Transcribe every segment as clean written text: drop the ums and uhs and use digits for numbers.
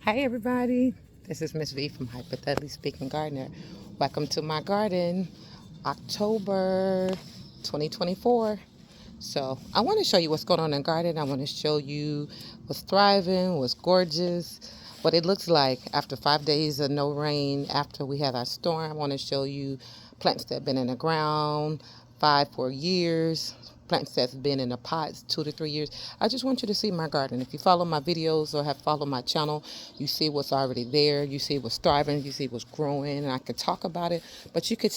Hi everybody, this is Miss V from hypertheticallyspeakinggardner. Welcome to my garden, October 2024. So I want to show you what's going on in the garden. I want to show you what's thriving, what's gorgeous, what it looks like after 5 days of no rain, after we had our storm. I want to show you plants that have been in the ground 4 years, plants that's been in the pots 2 to 3 years. I just want you to see my garden. If you follow my videos or have followed my channel, you see what's already there. You see what's thriving. You see what's growing. And I can talk about it, but you can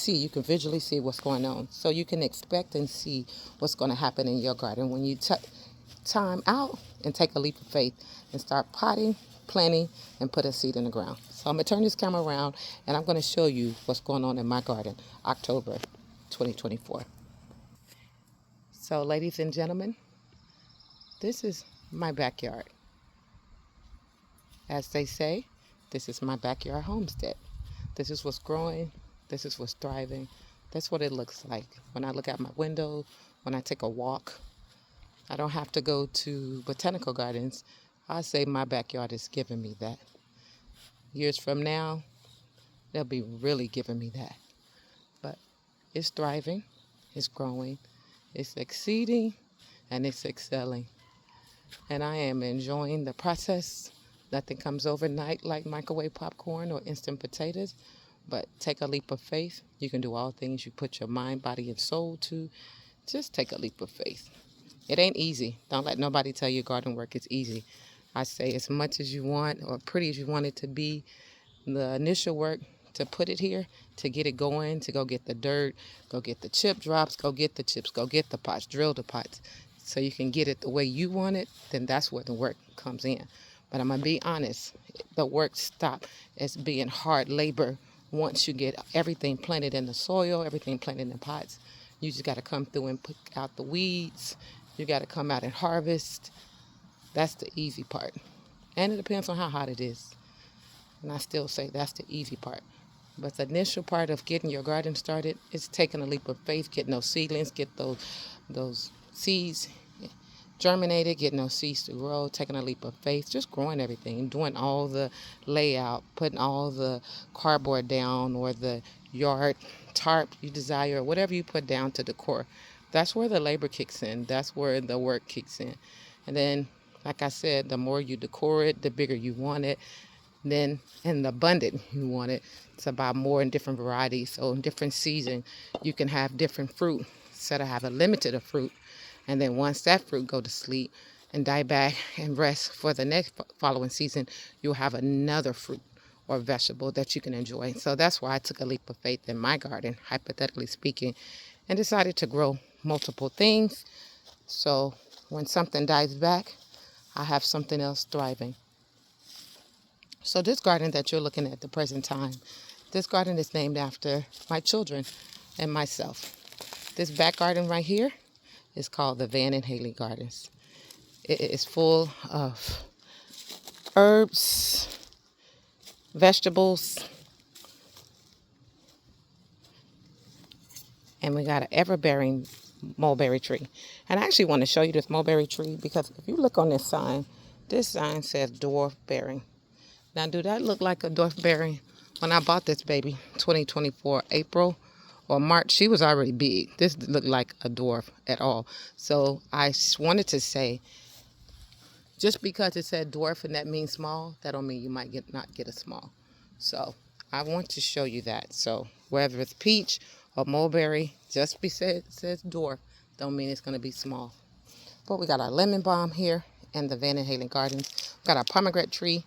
visually see what's going on. So you can expect and see what's going to happen in your garden when you take time out and take a leap of faith and start potting, planting, and put a seed in the ground. So I'm going to turn this camera around and I'm going to show you what's going on in my garden, October 2024. So, ladies and gentlemen, this is my backyard. As they say, this is my backyard homestead. This is what's growing. This is what's thriving. That's what it looks like when I look out my window, when I take a walk. I don't have to go to botanical gardens. I say my backyard is giving me that. Years from now, they'll be really giving me that. But it's thriving, it's growing, it's exceeding, and it's excelling. And I am enjoying the process. Nothing comes overnight like microwave popcorn or instant potatoes, but take a leap of faith. You can do all things you put your mind, body, and soul to. Just take a leap of faith. It ain't easy. Don't let nobody tell you garden work is easy. I say as much as you want or pretty as you want it to be, the initial work to put it here, to get it going, to go get the dirt, go get the chip drops, go get the chips, go get the pots, drill the pots, so you can get it the way you want it, then that's where the work comes in. But I'm going to be honest, the work stops as being hard labor once you get everything planted in the soil, everything planted in pots. You just got to come through and pick out the weeds. You got to come out and harvest. That's the easy part. And it depends on how hot it is. And I still say that's the easy part. But the initial part of getting your garden started is taking a leap of faith, getting those seedlings, get those seeds germinated, getting those seeds to grow, taking a leap of faith, just growing everything, doing all the layout, putting all the cardboard down or the yard tarp you desire, or whatever you put down to decor. That's where the labor kicks in. That's where the work kicks in. And then, like I said, the more you decor it, the bigger you want it. Then, and the abundant you want it. It's about more in different varieties. So in different seasons, you can have different fruit instead of having limited of fruit. And then once that fruit go to sleep and die back and rest for the next following season, you'll have another fruit or vegetable that you can enjoy. So that's why I took a leap of faith in my garden, hypothetically speaking, and decided to grow multiple things. So when something dies back, I have something else thriving. So this garden that you're looking at the present time, this garden is named after my children and myself. This back garden right here is called the Van and Halen Gardens. It is full of herbs, vegetables, and we got an ever-bearing mulberry tree. And I actually want to show you this mulberry tree because if you look on this sign says dwarf bearing. Now, do that look like a dwarf bearing? When I bought this baby, 2024, April or March, she was already big. This looked like a dwarf at all. So I wanted to say, just because it said dwarf and that means small, that don't mean you might not get a small. So I want to show you that. So whether it's peach or mulberry, just because it says dwarf, don't mean it's going to be small. But we got our lemon balm here and the Van and Halen Gardens. We got our pomegranate tree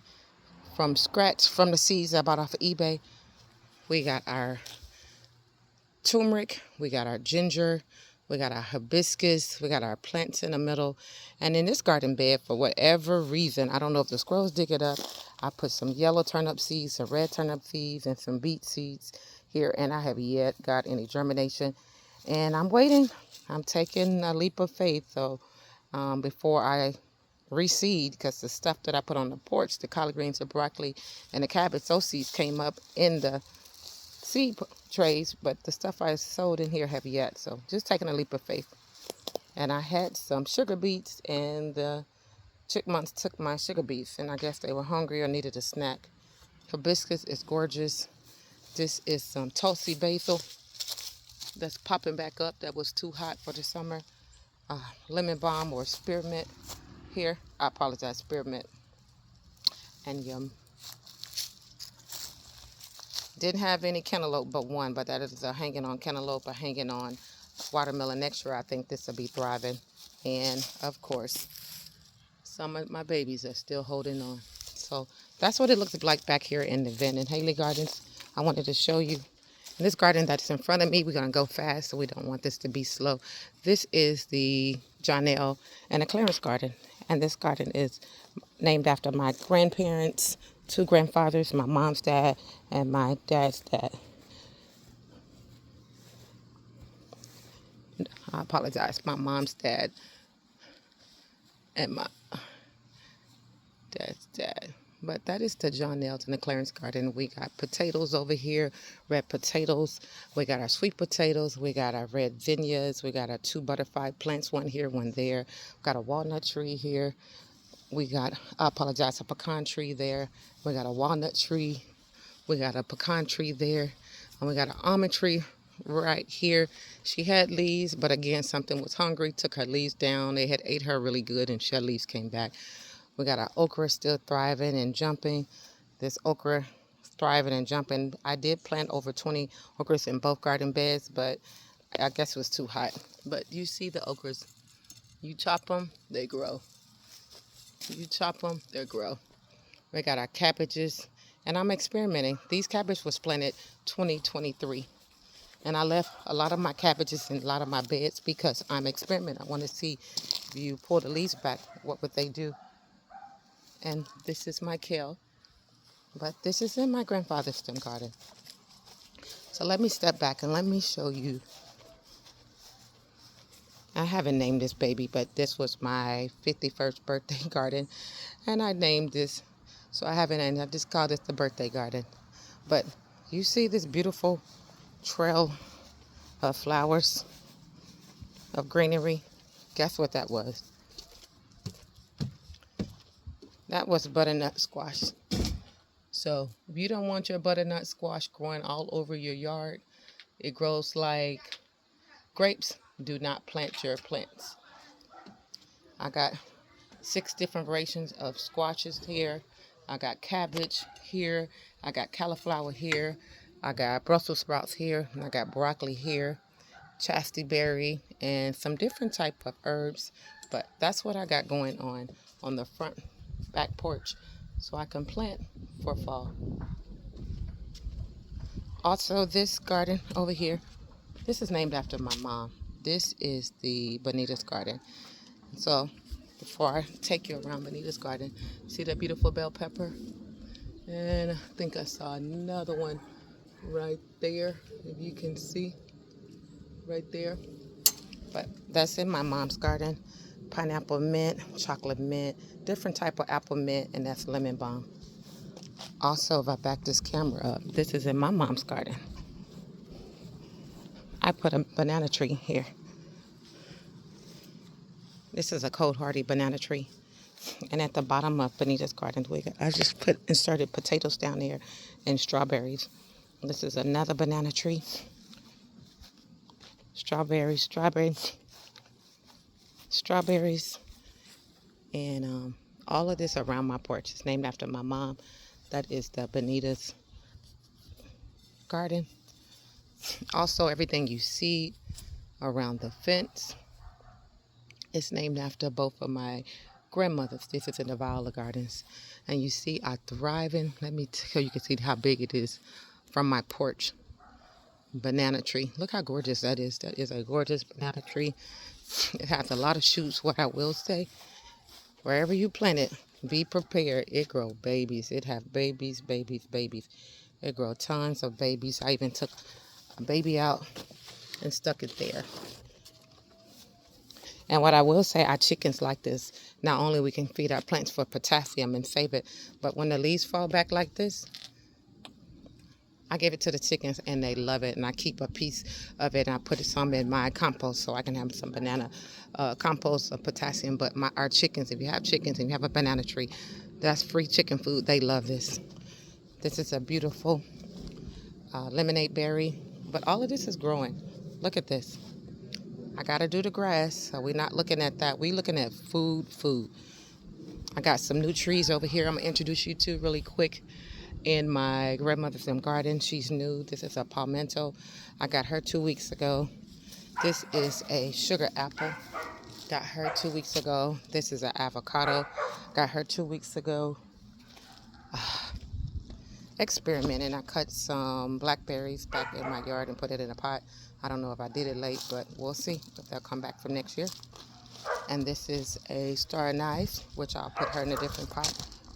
from scratch, from the seeds I bought off of eBay. We got our turmeric, we got our ginger, we got our hibiscus, we got our plants in the middle. And in this garden bed, for whatever reason, I don't know if the squirrels dig it up, I put some yellow turnip seeds, some red turnip seeds, and some beet seeds here. And I have yet got any germination. And I'm waiting. I'm taking a leap of faith. So before I reseed, because the stuff that I put on the porch, the collard greens, the broccoli, and the cabbage, those seeds came up in the seed trays, but the stuff I sowed in here have yet. So just taking a leap of faith. And I had some sugar beets and the Chipmunks took my sugar beets, and I guess they were hungry or needed a snack. Hibiscus is gorgeous. This is some Tulsi basil that's popping back up. That was too hot for the summer. Lemon balm or spearmint here. I apologize, spearmint. And didn't have any cantaloupe but one, but that is a hanging on cantaloupe, a hanging on watermelon. Next year, I think this will be thriving. And of course, some of my babies are still holding on. So that's what it looks like back here in the Van and Halen Gardens. I wanted to show you. In this garden that's in front of me, we're going to go fast, so we don't want this to be slow. This is the Jonelle and the Clarance Garden. And this garden is named after my grandparents, two grandfathers, my mom's dad and my dad's dad. I apologize, my mom's dad and my dad's dad. But that is the Jonelle and the Clarance Garden. We got potatoes over here, red potatoes. We got our sweet potatoes. We got our red zinnias. We got our 2 butterfly plants, one here, one there. We got a walnut tree here. We got, I apologize, a pecan tree there. We got a walnut tree. We got a pecan tree there. And we got an almond tree right here. She had leaves, but again, something was hungry, took her leaves down. They had ate her really good, and her leaves came back. We got our okra still thriving and jumping. This okra thriving and jumping. I did plant over 20 okras in both garden beds, but I guess it was too hot. But you see the okras. You chop them, they grow. You chop them, they grow. We got our cabbages, and I'm experimenting. These cabbage was planted 2023. And I left a lot of my cabbages in a lot of my beds because I'm experimenting. I want to see if you pull the leaves back, what would they do? And this is my kale, but this is in my grandfather's stem garden. So let me step back and let me show you. I haven't named this baby, but this was my 51st birthday garden, and I named this. So I haven't named. I just called this the birthday garden. But you see this beautiful trail of flowers, of greenery. Guess what that was? That was butternut squash. So if you don't want your butternut squash growing all over your yard, it grows like grapes, do not plant your plants. I got 6 different variations of squashes here. I got cabbage here. I got cauliflower here. I got Brussels sprouts here. And I got broccoli here, chastity berry, and some different type of herbs. But that's what I got going on the front back porch, so I can plant for fall. Also, this garden over here, this is named after my mom. This is the Bonitas Garden. So before I take you around Bonitas Garden, see that beautiful bell pepper? And I think I saw another one right there, if you can see right there. But that's in my mom's garden. Pineapple mint, chocolate mint, different type of apple mint, and that's lemon balm. Also, if I back this camera up, this is in my mom's garden. I put a banana tree here. This is a cold hardy banana tree. And at the bottom of Bonitas Garden, I just inserted potatoes down there and strawberries. This is another banana tree. Strawberries. And all of this around my porch is named after my mom. That is the Bonitas Garden. Also, everything you see around the fence is named after both of my grandmothers. This is in the Valencia Gardens. And you see I thriving. Let me tell you, you can see how big it is from my porch. Banana tree. Look how gorgeous that is. That is a gorgeous banana tree. It has a lot of shoots. What I will say, wherever you plant it, be prepared. It grow babies. It have babies. It grow tons of babies. I even took a baby out and stuck it there. And what I will say, our chickens like this. Not only we can feed our plants for potassium and save it, but when the leaves fall back like this, I give it to the chickens and they love it. And I keep a piece of it and I put some in my compost so I can have some banana compost of potassium. But our chickens, if you have chickens and you have a banana tree, that's free chicken food. They love this. This is a beautiful lemonade berry. But all of this is growing. Look at this. I got to do the grass. So we're not looking at that. We're looking at food. I got some new trees over here I'm going to introduce you to really quick in my grandmother's garden. She's new. This is a palmetto. I got her 2 weeks ago. This is a sugar apple. Got her 2 weeks ago. This is an avocado. Got her 2 weeks ago. Experimenting. I cut some blackberries back in my yard and put it in a pot. I don't know if I did it late, but we'll see if they'll come back from next year. And this is a star anise, which I'll put her in a different pot.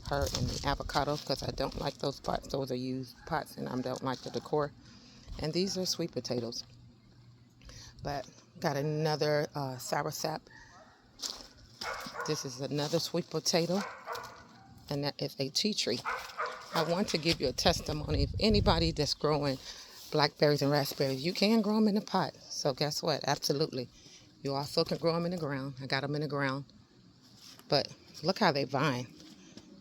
Her and the avocado, because I don't like those pots. Those are used pots, and I don't like the decor. And these are sweet potatoes. But got another soursop. This is another sweet potato, and that is a tea tree. I want to give you a testimony. If anybody that's growing blackberries and raspberries, you can grow them in a pot. So guess what? Absolutely. You also can grow them in the ground. I got them in the ground. But look how they vine.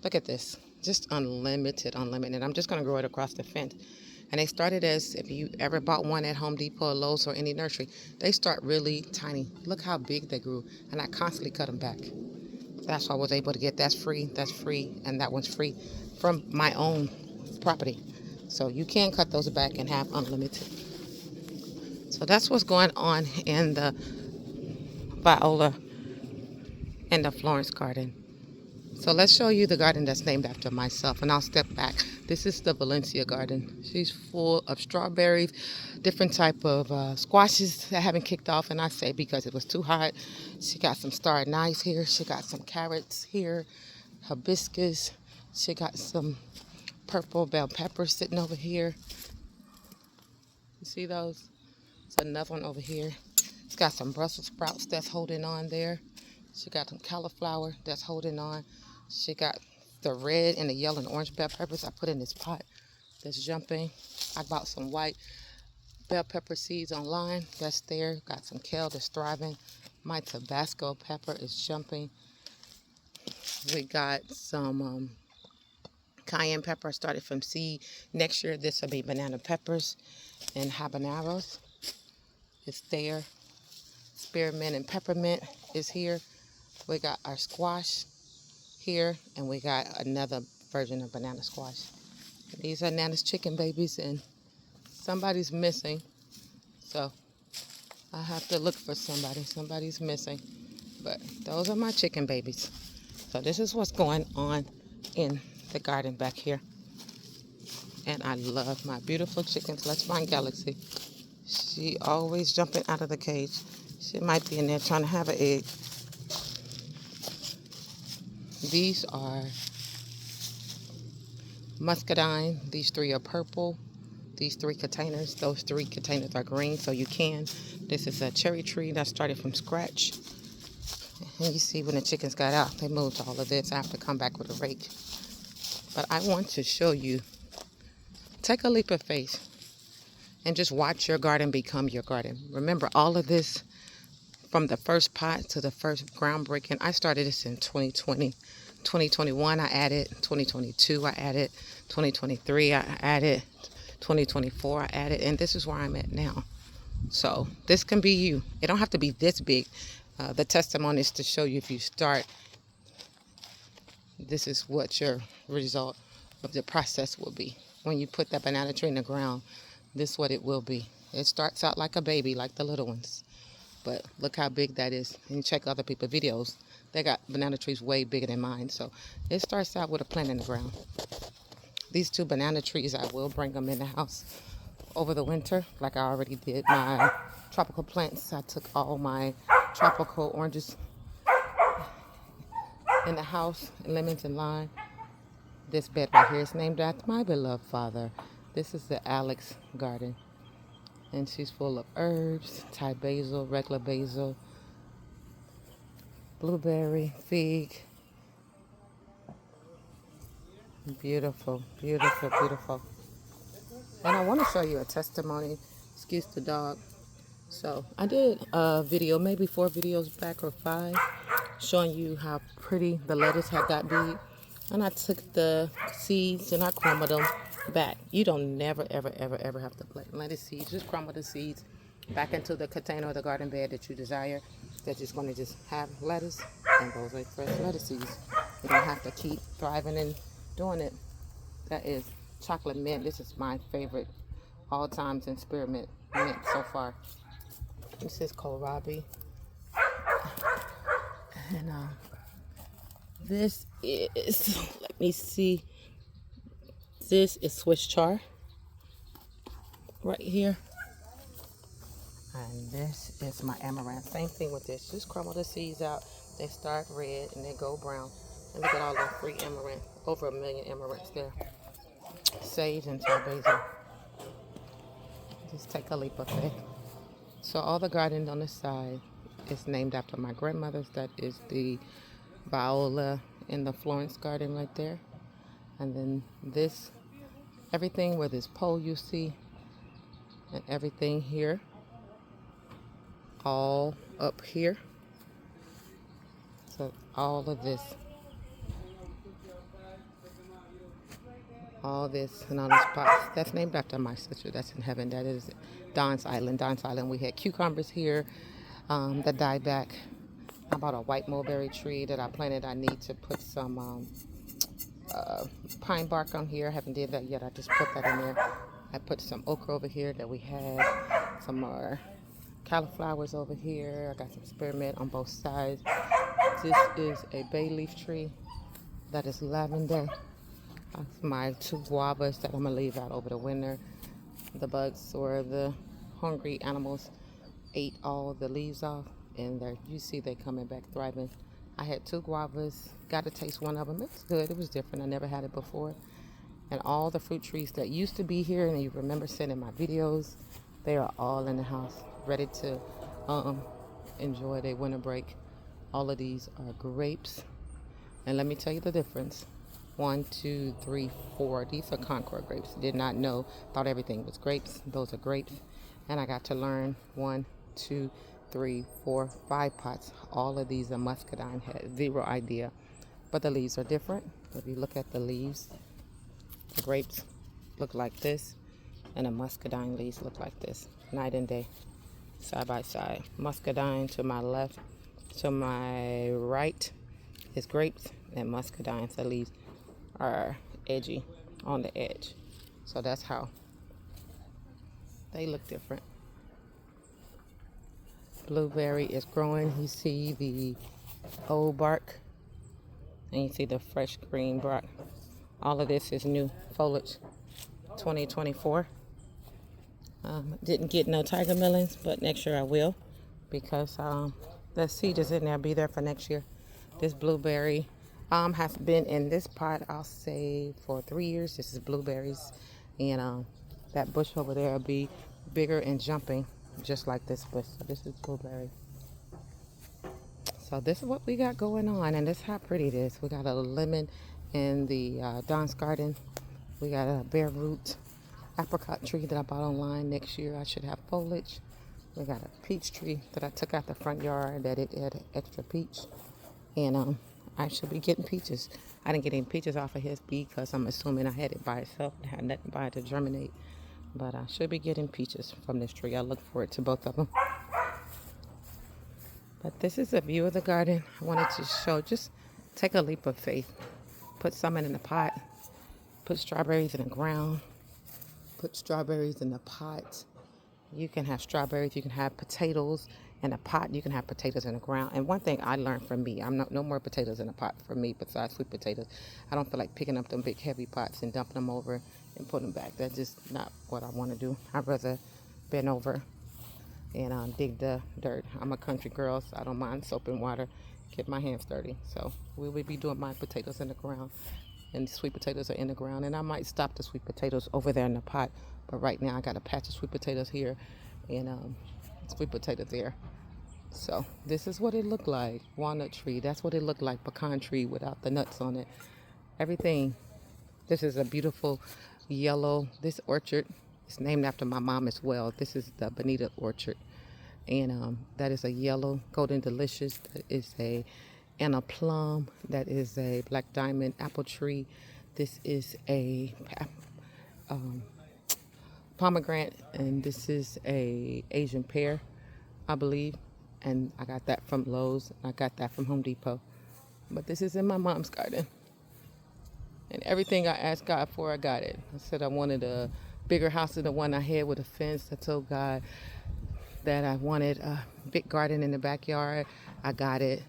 Look at this. Just unlimited. I'm just going to grow it across the fence. And they started as, if you ever bought one at Home Depot or Lowe's or any nursery, they start really tiny. Look how big they grew. And I constantly cut them back. That's why I was able to get that's free, and that one's free from my own property. So you can cut those back and have unlimited. So that's what's going on in the Viola and the Clarance Garden. So let's show you the garden that's named after myself, and I'll step back. This is the Valencia Garden. She's full of strawberries, different type of squashes that haven't kicked off, and I say because it was too hot. She got some star anise here. She got some carrots here, hibiscus. She got some purple bell peppers sitting over here. You see those? There's another one over here. It's got some Brussels sprouts that's holding on there. She got some cauliflower that's holding on. She got the red and the yellow and orange bell peppers I put in this pot that's jumping. I bought some white bell pepper seeds online. That's there. Got some kale that's thriving. My Tabasco pepper is jumping. We got some cayenne pepper. I started from seed. Next year, this will be banana peppers and habaneros. It's there. Spearmint and peppermint is here. We got our squash here, and we got another version of banana squash. These are Nana's chicken babies, and somebody's missing. So I have to look for somebody. Somebody's missing. But those are my chicken babies. So this is what's going on in the garden back here. And I love my beautiful chickens. Let's find Galaxy. She always jumping out of the cage. She might be in there trying to have an egg. These are muscadine. These three are purple. These three containers, those three containers are green, so you can. This is a cherry tree that started from scratch. And you see when the chickens got out, they moved all of this. I have to come back with a rake. But I want to show you, take a leap of faith and just watch your garden become your garden. Remember, all of this, from the first pot to the first groundbreaking, I started this in 2020. 2021 I added, 2022 I added, 2023 I added, 2024 I added, and this is where I'm at now. So this can be you. It don't have to be this big. The testimony is to show you if you start, this is what your result of the process will be. When you put that banana tree in the ground, this is what it will be. It starts out like a baby, like the little ones. But look how big that is. And you check other people's videos. They got banana trees way bigger than mine. So it starts out with a plant in the ground. These two banana trees, I will bring them in the house over the winter, like I already did my tropical plants. I took all my tropical oranges in the house, lemons and lime. This bed right here is named after my beloved father. This is the Alex Garden. And she's full of herbs, Thai basil, regular basil, blueberry, fig. Beautiful, beautiful, beautiful. And I want to show you a testimony. Excuse the dog. So I did a video, maybe 4 videos back or 5, showing you how pretty the lettuce had got big. And I took the seeds and I crumbled them back. You don't never, ever, ever, ever have to plant lettuce seeds. Just crumble the seeds back into the container or the garden bed that you desire. That's just going to just have lettuce, and those are fresh lettuce seeds. You don't have to keep thriving and doing it. That is chocolate mint. This is my favorite all times in spearmint mint so far. This is kohlrabi. And this is, let me see, this is Swiss chard right here. And this is my amaranth. Same thing with this. Just crumble the seeds out. They start red and they go brown. And look at all the free amaranth. Over 1 million amaranths there. Sage and tar basil. Just take a leap of faith. So all the garden on the side is named after my grandmother's. That is the viola in the Clarance Garden right there. And then this, everything where this pole you see, and everything here, all up here. So all of this, all this and all these pots, that's named after my sister. That's in heaven. That is Don's Island. Don's Island. We had cucumbers here that died back. I bought a white mulberry tree that I planted. I need to put some pine bark on here. I haven't did that yet. I just put that in there. I put some okra over here that we had. Some more cauliflowers over here. I got some spearmint on both sides. This is a bay leaf tree. That is lavender. That's my 2 guavas that I'm going to leave out over the winter. The bugs or the hungry animals ate all the leaves off, and you see they coming back thriving. I had 2 guavas. Got to taste one of them. It was good. It was different. I never had it before. And all the fruit trees that used to be here, and you remember seeing in my videos, they are all in the house, ready to enjoy their winter break. All of these are grapes. And let me tell you the difference. 1, 2, 3, 4. These are Concord grapes. Did not know. Thought everything was grapes. Those are grapes. And I got to learn 1, 2, 3, 4, 5 pots. All of these are muscadine. Had 0 idea. But the leaves are different. If you look at the leaves, the grapes look like this. And the muscadine leaves look like this. Night and day. Side by side. Muscadine to my left. To my right is grapes, and muscadine. The leaves are edgy on the edge. So that's how they look different. Blueberry is growing. You see the old bark, and you see the fresh green bark. All of this is new foliage, 2024. Didn't get no tiger melons, but next year I will, because the seed is in there. Be there for next year. This blueberry has been in this pot, I'll say, for 3 years. This is blueberries, and that bush over there will be bigger and jumping just like this bush. So this is blueberry. So this is what we got going on, and this is how pretty it is. We got a lemon in the Don's Garden. We got a bare root apricot tree that I bought online. Next year I should have foliage. We got a peach tree that I took out the front yard that it had extra peach, and I should be getting peaches. I didn't get any peaches off of his because I'm assuming I had it by itself. I had nothing by it to germinate, but I should be getting peaches from this tree. I look forward to both of them. But this is a view of the garden. I wanted to show, just take a leap of faith. Put some in the pot. Put strawberries in the ground. Put strawberries in the pot. You can have strawberries. You can have potatoes in a pot. You can have potatoes in the ground. And one thing I learned from me, I'm no more potatoes in a pot for me besides sweet potatoes. I don't feel like picking up them big heavy pots and dumping them over and putting them back. That's just not what I want to do. I'd rather bend over and dig the dirt. I'm a country girl, so I don't mind soap and water. Get my hands dirty. So we will be doing my potatoes in the ground, and sweet potatoes are in the ground. And I might stop the sweet potatoes over there in the pot, but right now I got a patch of sweet potatoes here and sweet potatoes there. So this is what it looked like. Walnut tree, that's what it looked like. Pecan tree without the nuts on it. Everything. This is a beautiful yellow. This orchard It's named after my mom as well. This is the Bonita Orchard. And that is a yellow golden delicious. That is a and a plum. That is a black diamond apple tree. This is a pomegranate, and this is a Asian pear, I believe. And I got that from Lowe's. I got that from Home Depot. But this is in my mom's garden. And everything I asked God for, I got it. I said I wanted a bigger house than the one I had with a fence. I told God that I wanted a big garden in the backyard. I got it.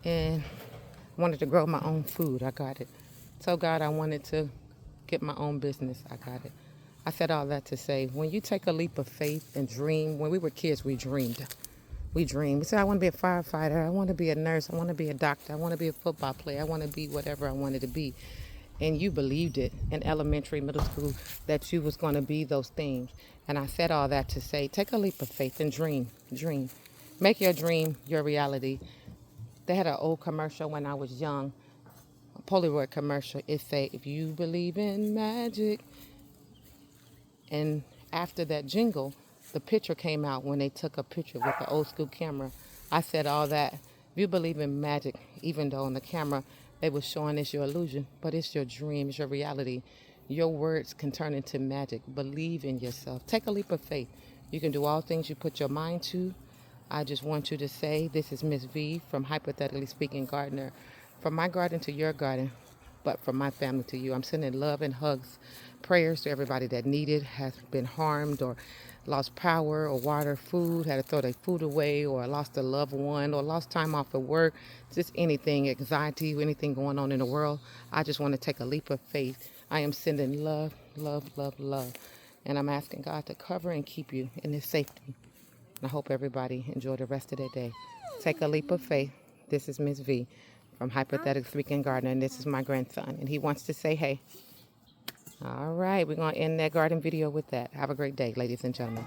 And I wanted to grow my own food. I got it. Told God I wanted to get my own business. I got it. I said all that to say, when you take a leap of faith and dream, when we were kids, we dreamed. We dreamed. We said, I want to be a firefighter. I want to be a nurse. I want to be a doctor. I want to be a football player. I want to be whatever I wanted to be. And you believed it in elementary, middle school, that you was going to be those things. And I said all that to say, take a leap of faith and dream. Dream. Make your dream your reality. They had an old commercial when I was young, a Polaroid commercial. It said, if you believe in magic. And after that jingle, the picture came out when they took a picture with the old school camera. I said all that. If you believe in magic, even though on the camera they were showing it's your illusion, but it's your dream, it's your reality. Your words can turn into magic. Believe in yourself. Take a leap of faith. You can do all things you put your mind to. I just want you to say, this is Miss V from Hypothetically Speaking Gardener. From my garden to your garden, but from my family to you. I'm sending love and hugs, prayers to everybody that needed, has been harmed or lost power or water, food, had to throw their food away, or lost a loved one, or lost time off of work, just anything, anxiety, anything going on in the world. I just want to take a leap of faith. I am sending love, love, love, love. And I'm asking God to cover and keep you in His safety. And I hope everybody enjoy the rest of their day. Take a leap of faith. This is Miss V from Hypothetically Speaking Gardener, and this is my grandson, and he wants to say hey. All right, we're going to end that garden video with that. Have a great day, ladies and gentlemen.